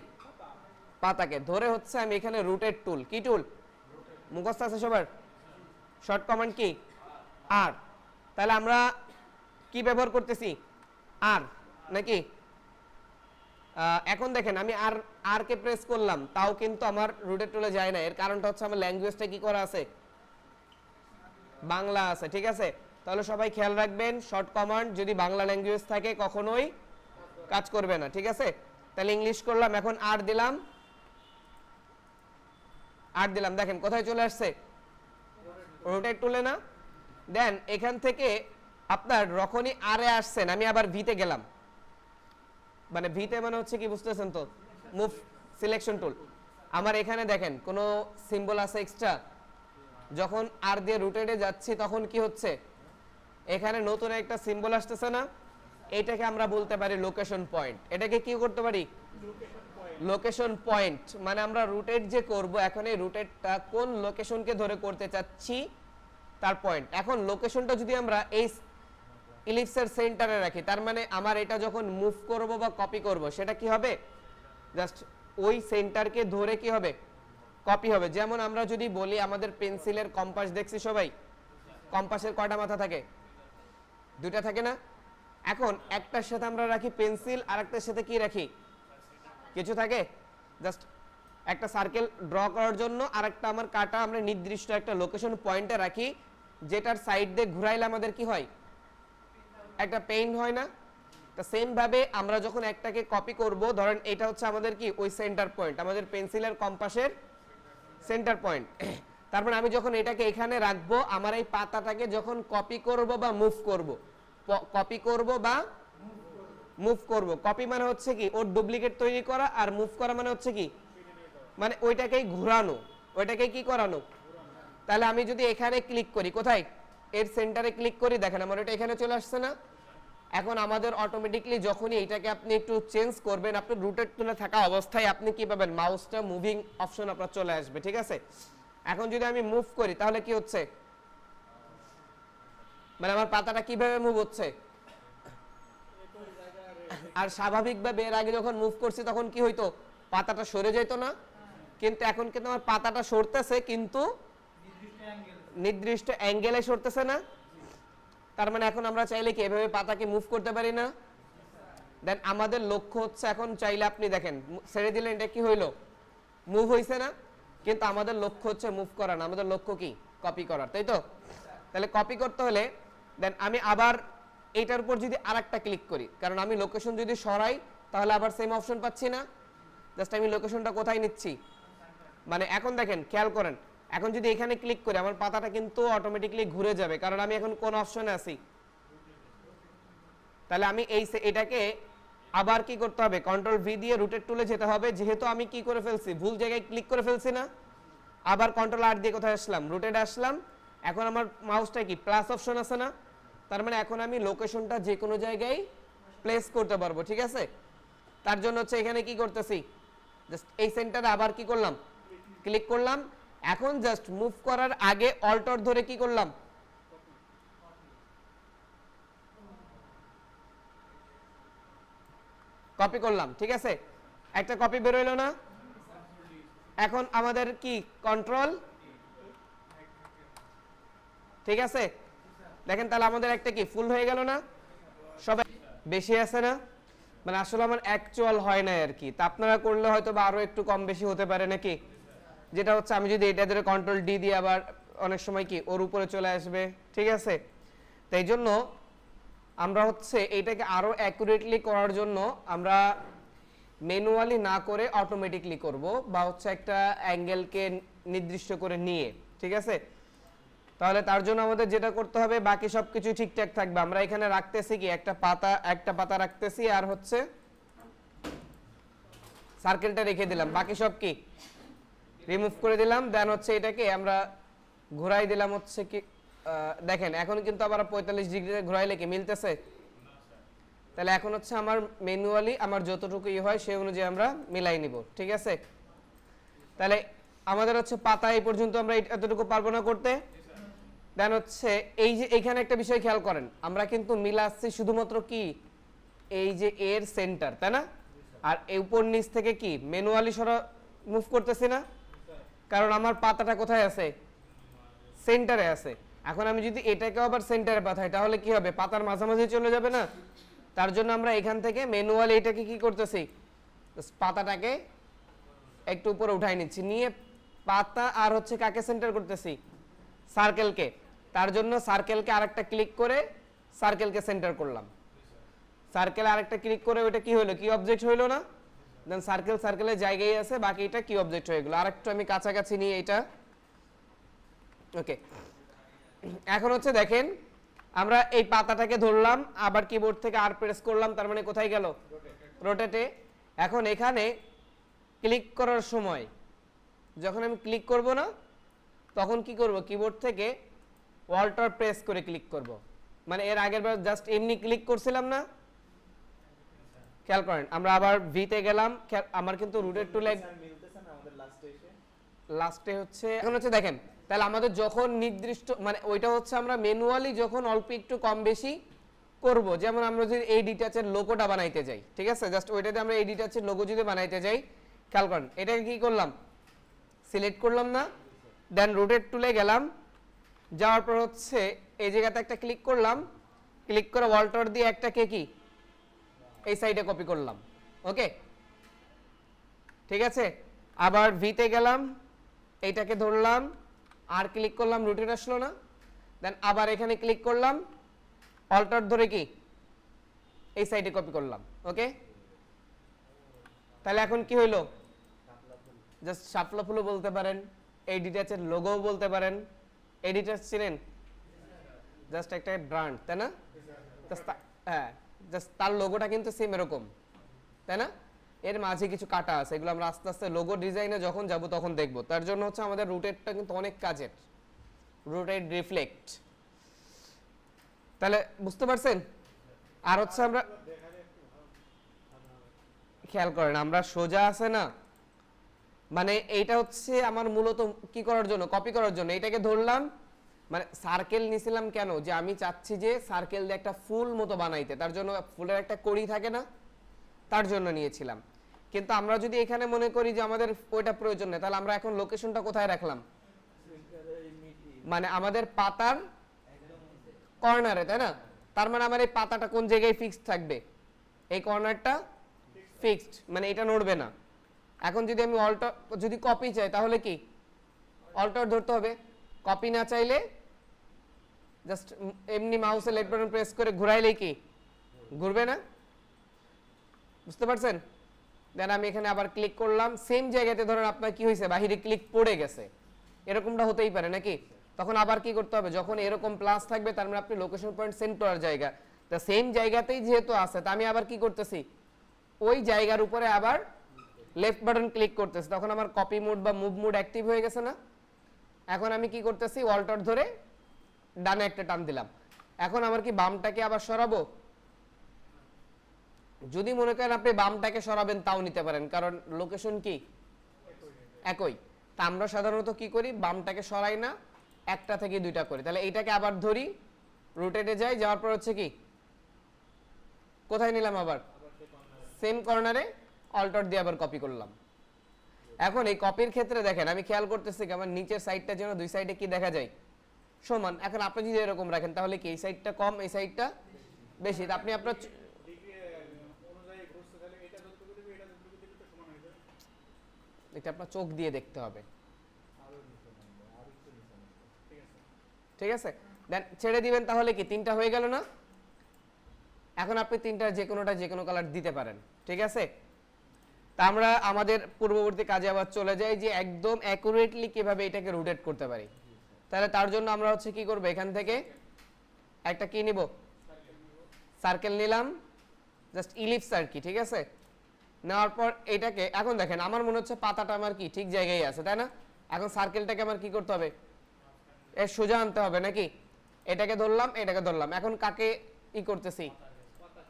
পাতাকে ধরে হচ্ছে আমি এখানে রুটেড টুল, কি টুল মুখস্থ আছে সবার, শর্ট কমান্ড কি আর, তাহলে আমরা কি ব্যবহার করতেছি, আর নাকি। এখন দেখেন আমি আর কে প্রেস করলাম তাও কিন্তু আমার রুটেড টুলে যায় না, এর কারণটা হচ্ছে আমার ল্যাঙ্গুয়েজটা কি করা আছে, বাংলা আছে। ঠিক আছে, তাহলে সবাই খেয়াল রাখবেন, শর্ট কমান্ড যদি বাংলা ল্যাঙ্গুয়েজ থাকে কখনোই কাজ করবে না। ঠিক আছে, তাহলে ইংলিশ করলাম, এখন আর দিলাম, দেখেন কোথায় চলে আসছে, রোটেট টুলে না। দেন এখান থেকে আপনার যখনই আরে আসছেন, আমি আবার ভিতে গেলাম, মানে ভিতে মানে হচ্ছে কি বুঝতেছেন তো, মুভ সিলেকশন টুল। আমার এখানে দেখেন কোনো সিম্বল আছে এক্সট্রা, যখন আর দিয়ে রুটেটে যাচ্ছি তখন কি হচ্ছে, এখানে নতুন একটা সিম্বল আসতেছে না, এটাকে আমরা বলতে পারি লোকেশন পয়েন্ট। এটাকে কি করতে পারি, লোকেশন পয়েন্ট। মানে আমরা রুটেট যে করব, এখন এই রুটেটটা কোন লোকেশনকে ধরে করতে চাচ্ছি তার পয়েন্ট। এখন লোকেশনটা যদি আমরা এই ইলিপসের সেন্টারে রাখি, তার মানে আমার এটা যখন মুভ করব বা কপি করব সেটা কি হবে, জাস্ট ওই সেন্টারকে ধরে কি হবে, কপি হবে। যেমন আমরা যদি বলি আমাদের পেন্সিলের কম্পাস দেখছি সবাই, কম্পাসের কয়টা মাথা থাকে, দুইটা থাকে না। এখন একটার সাথে আমরা রাখি পেন্সিল, আর একটার সাথে কি রাখি, কিছু থাকে, জাস্ট একটা সার্কেল ড্র করার জন্য। আর একটা আমার কাটা আমরা নির্দিষ্ট একটা লোকেশন পয়েন্টে রাখি, যেটার সাইড দিয়ে ঘুরাইলে আমাদের কি হয়, একটা পেইন্ট হয় না। তা সেম ভাবে আমরা যখন একটাকে কপি করব, ধরেন এটা হচ্ছে আমাদের কি ওই সেন্টার পয়েন্ট, আমাদের পেন্সিলের কম্পাসের সেন্টার পয়েন্ট। তারপর আমি যখন এটাকে এখানে রাখবো, আমার এই পাতাটাকে যখন কপি করব বা মুভ করব, কপি করব বা মুভ করব, কপি মানে হচ্ছে কি ওর ডুপ্লিকেট তৈরি করা, আর মুভ করা মানে হচ্ছে কি মানে ওইটাকেই ঘোরানো, ওইটাকে কি করানো। তাহলে আমি যদি এখানে ক্লিক করি, কোথায় এর সেন্টারে ক্লিক করি, দেখেন আমার এটা এখানে চলে আসছে না। এখন আমাদের অটোমেটিকলি যখনই এটাকে আপনি একটু চেঞ্জ করবেন, আপনি রুটেড টুলে থাকা অবস্থায় আপনি কি পাবেন, মাউসটা মুভিং অপশন আপনার চলে আসবে, ঠিক আছে। এখন যদি আমি মুভ করি তাহলে কি হচ্ছে, মানে আমার পাতাটা কিভাবে মুভ হচ্ছে, আর স্বাভাবিকভাবে এর আগে যখন মুভ করছি তখন কি হইতো, পাতাটা সরে যেত না, কিন্তু এখন কিন্তু আমার পাতাটা সরতেছে, কিন্তু নির্দিষ্ট অ্যাঙ্গেলে সরতেছে না। তার মানে এখন আমরা চাইলে কি এভাবে পাতাকে মুভ করতে পারি না। দেন আমাদের লক্ষ্য হচ্ছে এখন চাইলে আপনি দেখেন ছেড়ে দিলেন, এটা কি হইলো, মুভ হইছে না, কিন্তু আমাদের লক্ষ্য হচ্ছে মুভ করা না, আমাদের লক্ষ্য কি কপি করার, তাই তো। তাহলে কপি করতে হলে দেন আমি আবার এইটার উপর যদি আরেকটা ক্লিক করি, কারণ আমি লোকেশন যদি সরাই তাহলে আবার সেম অপশন পাচ্ছি না। জাস্ট আমি লোকেশনটা কোথায় নিচ্ছি, মানে এখন দেখেন খেয়াল করেন, এখন যদি এখানে ক্লিক করি আমার পাতাটা কিন্তু অটোমেটিকলি ঘুরে যাবে, কারণ আমি এখন কোন অপশনে আছি। তাহলে আমি এটাকে আবার কি করতে হবে, কন্ট্রোল ভি দিয়ে রুটেড টুলে যেতে হবে, যেহেতু আমি কি করে ফেলছি, ভুল জায়গায় ক্লিক করে ফেলছি না। আবার কন্ট্রোল আর দিয়ে কোথায় আসলাম, রুটেড আসলাম। এখন আমার মাউসটা কি প্লাস অপশন আছে না, তার মানে এখন আমি লোকেশনটা যে কোনো জায়গায় প্লেস করতে পারবো, ঠিক আছে। তার জন্য হচ্ছে এখানে কি করতেছি, জাস্ট এই সেন্টারে আবার কি করলাম, ক্লিক করলাম। এখন জাস্ট মুভ করার আগে অল্টার ধরে কি করলাম, কপি করলাম, ঠিক আছে। একটা কপি বের হইলো না। এখন আমাদের কি কন্ট্রোল, ঠিক আছে। দেখেন তাহলে আমাদের একটা কি ফুল হয়ে গেল না, সবাই বেশি আছে না, মানে আসলে আমার অ্যাকচুয়াল হয় না আর কি, তা আপনারা করলে হয়তো বা আরো একটু কম বেশি হতে পারে নাকি। যেটা হচ্ছে আমি যদি এটা ধরে কন্ট্রোল ডি দিয়ে আবার অনেক সময় কি ওর উপরে চলে আসবে, ঠিক আছে। তাই জন্য আমরা হচ্ছে এইটাকে আরো অ্যাকুরেটলি করার জন্য আমরা ম্যানুয়ালি না করে অটোমেটিকলি করব, বা হচ্ছে একটা অ্যাঙ্গেলকে নির্দিষ্ট করে নিয়ে, ঠিক আছে। তাহলে তার জন্য আমাদের যেটা করতে হবে, বাকি সবকিছু ঠিকঠাক থাকবে। আমরা এখানে রাখতেছি কি একটা পাতা রাখতেছি, আর হচ্ছে সার্কেলটা রেখে দিলাম, বাকি সব কি রিমুভ করে দিলাম। দেন হচ্ছে এটাকে আমরা ঘোরাই দিলাম, হচ্ছে কি দেখেন এখন কিন্তু আবার 45 ডিগ্রিতে ঘোরাইলে কি মিলতেছে। তাহলে এখন হচ্ছে আমার ম্যানুয়ালি আমার যতটুকু হয় সেই অনুযায়ী আমরা মিলাই নিব, ঠিক আছে। তাহলে আমাদের হচ্ছে পাতা এই পর্যন্ত আমরা এতটুকু পারবো না করতে। দেন হচ্ছে এই যে এখানে একটা বিষয় খেয়াল করেন, আমরা কিন্তু মিলাচ্ছি শুধুমাত্র কি এই যে এর সেন্টার, তাই না। আর এই উপর নিচ থেকে কি ম্যানুয়ালি সরা মুভ করতেছি না, কারণ আমার পাতাটা কোথায় আছে, সেন্টারে আছে। এখন আমি যদি এটাকেও আবার সেন্টারে পাঠাই তাহলে কি হবে, পাতার মাঝামাঝি চলে যাবে না। তার জন্য আমরা এখান থেকে ম্যানুয়ালি এটাকে কি করতেছি, পাতাটাকে একটু উপরে উঠাই নিচ্ছি, নিয়ে পাতা আর হচ্ছে কাকে সেন্টার করতেছি, সার্কেলকে। তার জন্য সার্কেলকে আরেকটা ক্লিক করে সার্কেলকে সেন্টার করলাম, সার্কেল আরেকটা ক্লিক করে ওইটা কি হলো, কি অবজেক্ট হইলো না। দেন সার্কেলের জায়গায় আছে, বাকি এটা কি অবজেক্ট হয়ে গেল। আরেকটু আমি কাছাকাছি নিয়ে এটা, ওকে। এখন হচ্ছে দেখেন আমরা এই পাতাটাকে ধরলাম, আবার কিবোর্ড থেকে আর প্রেস করলাম, তার মানে কোথায় গেল, রোটেটে। এখন এখানে ক্লিক করার সময় যখন আমি ক্লিক করব না, তখন কি করব, কিবোর্ড থেকে অল্টার প্রেস করে ক্লিক করব। মানে এর আগের বার জাস্ট এমনি ক্লিক করছিলাম না, খেয়াল করেন। আমরা আবার ভিতে গেলাম, আমার কিন্তু রুটেড টুলে লাস্টে হচ্ছে এখন হচ্ছে দেখেন। তাহলে আমাদের যখন নির্দিষ্ট মানে ওইটা হচ্ছে আমরা ম্যানুয়ালি যখন অল্প একটু কম বেশি করব, যেমন আমরা যদি এই ডিটাচের লোগোটা বানাইতে যাই, ঠিক আছে, জাস্ট ওইটাতে আমরা এই ডিটাচের লোগো যদি বানাইতে যাই, খেয়াল করেন এটাকে কি করলাম, সিলেক্ট করলাম না, দেন রোটেট টুলে গেলাম, যাওয়ার পর হচ্ছে এই জায়গাতে একটা ক্লিক করলাম, ক্লিক করে অল্টার দিয়ে একটা কে কি এই সাইডে কপি করলাম, ওকে, ঠিক আছে। আবার ভিতে গেলাম, এইটাকে ধরলাম আর ক্লিক করলাম, রোটেট আসলো না। দেন আবার এখানে ক্লিক করলাম, অল্টার ধরে কি এই সাইডে কপি করলাম। ওকে, তাহলে এখন কি হইলো, জাস্ট শাপলা ফুলও বলতে পারেন, এই ডিটাচের লোগোও বলতে পারেন। এডিটাচ ছিলেন জাস্ট একটা ব্র্যান্ড, তাই না? হ্যাঁ, জাস্ট তার লোগোটা কিন্তু সেম এরকম, তাই না? এর মাঝে কিছু কাটা আছে, এগুলো আমরা আস্তে আস্তে লোগো ডিজাইনে যখন যাব তখন দেখব। তার জন্য হচ্ছে আমাদের রুটেটটা কিন্তু অনেক কাজের, রুটেড রিফ্লেক্ট। তাহলে বুঝতে পারছেন? আর হচ্ছে আমরা খেয়াল করেন, আমরা সোজা আছে না, মানে এইটা হচ্ছে আমার মূলত কি করার জন্য, কপি করার জন্য। এটাকে ধরলাম, মানে সার্কেল নিছিলাম কেন, যে আমি চাচ্ছি যে সার্কেল দিয়ে একটা ফুল মতো বানাইতে, তার জন্য ফুলের একটা কড়ি থাকে না, তার জন্য নিয়েছিলাম। কিন্তু আমরা যদি এখানে মনে করি যে আমাদের ওইটা প্রয়োজন নেই, তাহলে আমরা এখন লোকেশনটা কোথায় রাখলাম, মানে আমাদের পাতার কর্নারে, তাই না? তার মানে আমার এই পাতাটা কোন জায়গায় ফিক্সড থাকবে, এই কর্নারটা ফিক্সড, মানে এটা নড়বে না। এখন যদি আমি অল্টার, যদি কপি চাই তাহলে কি অল্টার ধরতে হবে, কপি না চাইলে জাস্ট এমনি মাউসে লেফট বাটন প্রেস করে ঘুরাইলেই কি ঘুরবে না? বুঝতে পারছেন? দেন আমি এখানে আবার ক্লিক করলাম, সেম জায়গাতে ধরেন আপনার কি হয়েছে, বাহিরে ক্লিক পড়ে গেছে, এরকমটা হতেই পারে নাকি? তখন আবার কি করতে হবে, যখন এরকম প্লাস থাকবে তার মানে আপনি লোকেশন পয়েন্ট সেন্ড করার জায়গা, তা সেম জায়গাতেই যেহেতু আছে, তা আমি আবার কি করতেছি, ওই জায়গার উপরে আবার লেফট বাটন ক্লিক করতেছি, তখন আমার কপি মোড বা মুভ মোড অ্যাক্টিভ হয়ে গেছে না? এখন আমি কি করতেছি, অল্টার ধরে ডানে একটা টান দিলাম। এখন আমার কি বামটাকে আবার সরাবো? যদি মনে করেন আপনি বামটাকে সরাবেন তাও নিতে পারেন, কারণ লোকেশন কি একই। তা আমরা সাধারণত কি করি, বামটাকে সরাই না, একটা থেকে দুইটা করি। তাহলে এইটাকে আবার ধরি, রোটেটে যাই, যাওয়ার পর হচ্ছে কি কোথায় নিলাম, আবার সেম কর্নারে অল্টার দিয়ে আবার কপি করলাম। এখন এই কপির ক্ষেত্রে দেখেন আমি খেয়াল করতেছি কি আমার নিচের সাইডটা যেন দুই সাইডে কি দেখা যায় সমান। এখন আপনি যদি এরকম রাখেন তাহলে কি এই সাইডটা কম, এই সাইডটা বেশি, তা আপনি আপনার এটা আপনার চোখ দিয়ে দেখতে হবে, ঠিক আছে? দেন ছেড়ে দিবেন, তাহলে কি তিনটা হয়ে গেল না? এখন আপনি তিনটার যে কোনোটা যে কোনো কালার দিতে পারেন, ঠিক আছে? তা আমরা আমাদের পূর্ববর্তী কাজে আবার চলে যাই যে একদম অ্যাকুরেটলি কিভাবে এটাকে রোটেট করতে পারি। তাহলে তার জন্য আমরা হচ্ছে কি করব, এখান থেকে একটা কি নিব, সার্কেল নিলাম, জাস্ট ইলিপস আর কি, ঠিক আছে? নেওয়ার পর এটাকে এখন দেখেন আমার মনে হচ্ছে পাতাটা আমার কি ঠিক জায়গায় আছে, তাই না? এখন সার্কেলটাকে আমার কি করতে হবে, এর সোজা আনতে হবে নাকি? এটাকে ধরলাম, এটাকে ধরলাম, এখন কাকে ই করতেছি,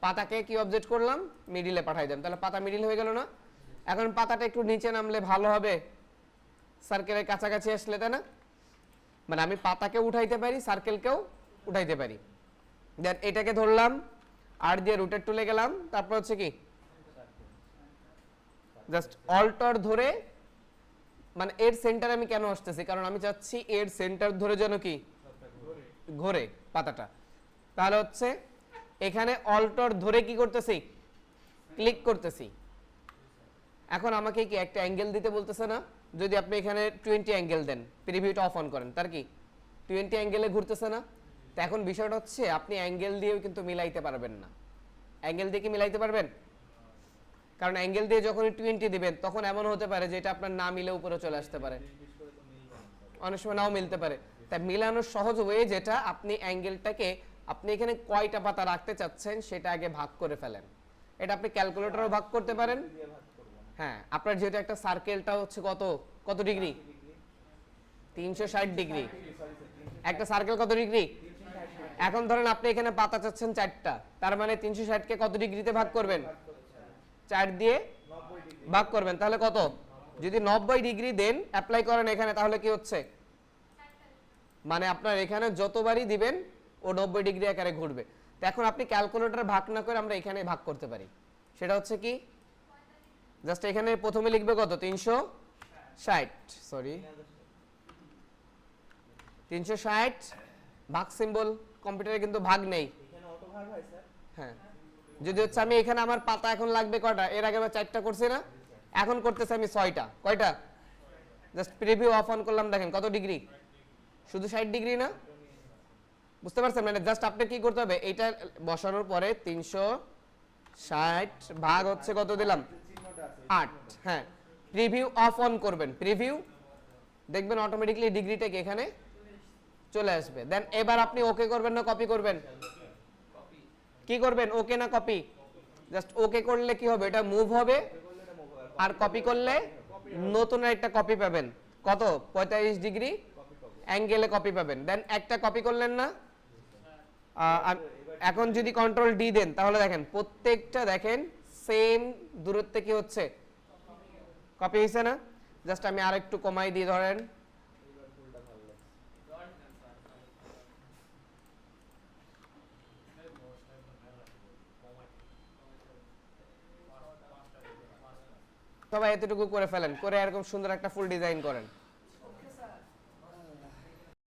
পাতাকে কি অবজেক্ট করলাম, মিডিলে পাঠাই দেন, তাহলে পাতা মিডিল হয়ে গেল না? এখন পাতাটা একটু নিচে নামলে ভালো হবে, সার্কেলের কাছাকাছি আসলে, তাই না? মানে আমি পাতাকে উঠাইতে পারি, সার্কেলকেও উঠাইতে পারি। দেন এটাকে ধরলাম, আর দিয়ে রুটেট টুলে গেলাম, তারপর হচ্ছে কি জাস্ট অল্টার ধরে, মানে এর সেন্টার আমি কেন আসতেছি, কারণ আমি চাচ্ছি এর সেন্টার ধরে যেন কি ঘোরে পাতাটা। তাহলে হচ্ছে এখানে অল্টার ধরে কি করতেছি, ক্লিক করতেছি। এখন আমাকে কি একটা অ্যাঙ্গেল দিতে বলতেছে না? যদি আপনি এখানে 20 অ্যাঙ্গেল দেন, প্রিভিউটা অফ অন করেন, তার কি 20 অ্যাঙ্গেলে ঘুরতেছে না? তো এখন বিষয়টা হচ্ছে আপনি অ্যাঙ্গেল দিয়েও কিন্তু মিলাইতে পারবেন না। অ্যাঙ্গেল দিয়ে কি মিলাইতে পারবেন? কারণ অ্যাঙ্গেল দিয়ে যখন 20 দিবেন তখন এমন হতে পারে যে এটা আপনার না মিলে উপরে চলে আসতে পারে, অনেক সময় নাও মিলতে পারে। তাই মিলানোর সহজ ওয়ে যেটা, আপনি অ্যাঙ্গেলটাকে আপনি এখানে কয়টা পাতা রাখতে চাচ্ছেন সেটা আগে ভাগ করে ফেলেন। এটা আপনি ক্যালকুলেটরও ভাগ করতে পারেন। হ্যাঁ, আপনার যেহেতু একটা সার্কেলটা হচ্ছে কত কত ডিগ্রি, 360 ডিগ্রি। একটা সার্কেল কত ডিগ্রি? এখন ধরেন আপনি এখানে পাতা চাচ্ছেন 4টা, তার মানে 360 কে কত ডিগ্রিতে ভাগ করবেন, 4 দিয়ে ভাগ করবেন, তাহলে কত? যদি 90 ডিগ্রি দেন অ্যাপ্লাই করেন এখানে, তাহলে কি হচ্ছে, মানে আপনার এখানে যতবারই দিবেন ও 90 ডিগ্রি আকারে ঘুরবে। তো এখন আপনি ক্যালকুলেটর ভাগ না করে আমরা এখানে ভাগ করতে পারি। সেটা হচ্ছে কি, জাস্ট এখানে প্রথমে লিখবে কত, 360, সরি 360 ভাগ সিম্বল, কম্পিউটারে কিন্তু ভাগ নেই এখানে, অটো ভাগ হয় স্যার। হ্যাঁ, যদি হচ্ছে আমি এখানে আমার পাতা এখন লাগবে কয়টা, এর আগে আমরা 4টা করছি না, এখন করতেছি আমি 6টা। কয়টা? জাস্ট প্রিভিউ অফ অন করলাম, দেখেন কত ডিগ্রি, শুধু 60 ডিগ্রি না? বুঝতে পারছেন? মানে জাস্ট আপনি কি করতে হবে, এইটা বসানোর পরে 360 60 ভাগ হচ্ছে কত দিলাম 8। হ্যাঁ, প্রিভিউ অফ অন করবেন, প্রিভিউ দেখবেন অটোমেটিক্যালি ডিগ্রিটা এখানে চলে আসবে। দেন এবার আপনি ওকে করবেন না কপি করবেন? কি করবেন, ওকে না কপি? জাস্ট ওকে করলে কি হবে, এটা মুভ হবে, আর কপি করলে নতুন একটা কপি পাবেন। কত 45 ডিগ্রি অ্যাঙ্গেলে কপি পাবেন। দেন একটা কপি করলেন না, এখন যদি কন্ট্রোল ডি দেন তাহলে দেখেন প্রত্যেকটা দেখেন সেম দূরত্বে কি হচ্ছে, কপি হয়েছে না? জাস্ট আমি আর একটু কমাই দিই, ধরেন সবাই এতটুকু করে ফেলেন, করে এরকম সুন্দর একটা ফুল ডিজাইন করেন।